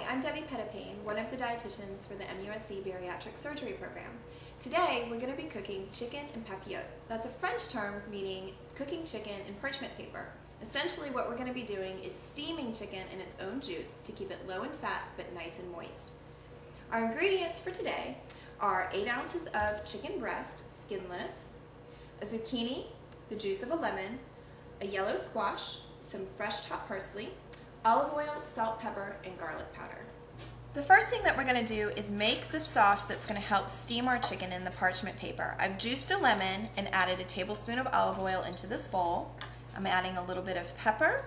I'm Petitpain, one of the dietitians for the MUSC Bariatric Surgery program. Today we're going to be cooking chicken enpapillote. That's a French term meaning cooking chicken in parchment paper. Essentially what we're going to be doing is steaming chicken in its own juice to keep it low in fat but nice and moist. Our ingredients for today are 8 ounces of chicken breast, skinless, a zucchini, the juice of a lemon, a yellow squash, some fresh chopped parsley, olive oil, salt, pepper, and garlic powder. The first thing that we're going to do is make the sauce that's going to help steam our chicken in the parchment paper. I've juiced a lemon and added a tablespoon of olive oil into this bowl. I'm adding a little bit of pepper,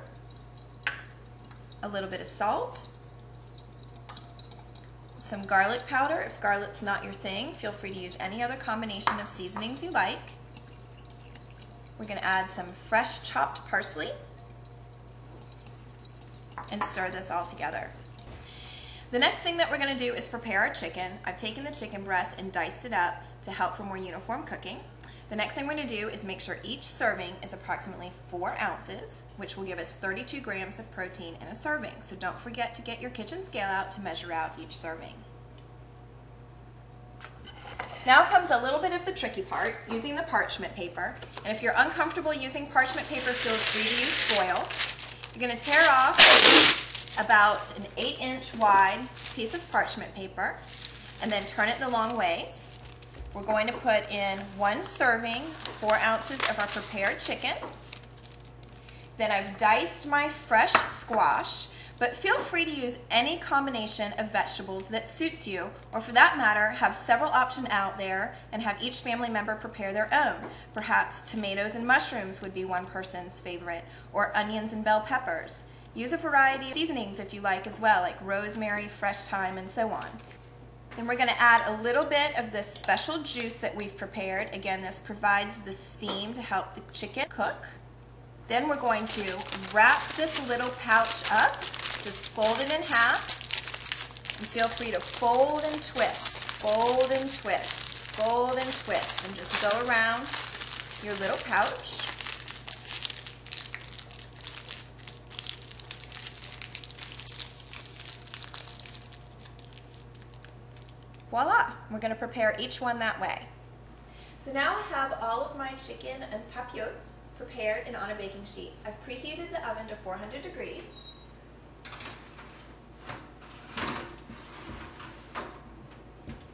a little bit of salt, some garlic powder. If garlic's not your thing, feel free to use any other combination of seasonings you like. We're going to add some fresh chopped parsley and stir this all together. The next thing that we're going to do is prepare our chicken. I've taken the chicken breast and diced it up to help for more uniform cooking. The next thing we're going to do is make sure each serving is approximately 4 ounces, which will give us 32 grams of protein in a serving. So don't forget to get your kitchen scale out to measure out each serving. Now comes a little bit of the tricky part, using the parchment paper. And if you're uncomfortable using parchment paper, feel free to use foil. You're going to tear off about an 8-inch wide piece of parchment paper and then turn it the long ways. We're going to put in 1 serving, 4 ounces of our prepared chicken. Then I've diced my fresh squash, but feel free to use any combination of vegetables that suits you, or for that matter, have several options out there and have each family member prepare their own. Perhaps tomatoes and mushrooms would be one person's favorite, or onions and bell peppers. Use a variety of seasonings if you like as well, like rosemary, fresh thyme, and so on. Then we're going to add a little bit of this special juice that we've prepared. Again, this provides the steam to help the chicken cook. Then we're going to wrap this little pouch up. Just fold it in half, and feel free to fold and twist, fold and twist, fold and twist, and just go around your little pouch. Voila! We're going to prepare each one that way. So now I have all of my chicken and enpapillote prepared and on a baking sheet. I've preheated the oven to 400 degrees.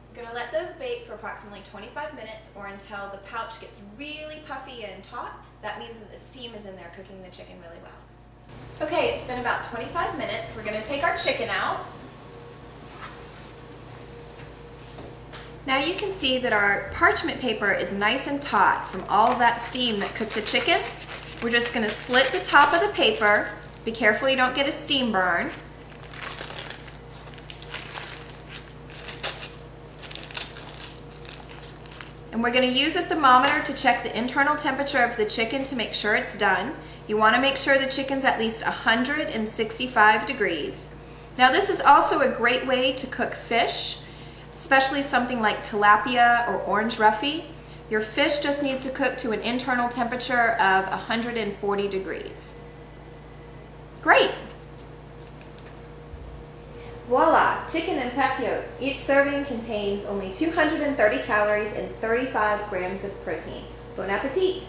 I'm going to let those bake for approximately 25 minutes or until the pouch gets really puffy and taut. That means that the steam is in there cooking the chicken really well. Okay, it's been about 25 minutes. We're going to take our chicken out. Now you can see that our parchment paper is nice and taut from all of that steam that cooked the chicken. We're just going to slit the top of the paper. Be careful you don't get a steam burn. And we're going to use a thermometer to check the internal temperature of the chicken to make sure it's done. You want to make sure the chicken's at least 165 degrees. Now this is also a great way to cook fish, especially something like tilapia or orange roughy. Your fish just needs to cook to an internal temperature of 140 degrees. Great! Voila! Chicken enpapillote. Each serving contains only 230 calories and 35 grams of protein. Bon appetit!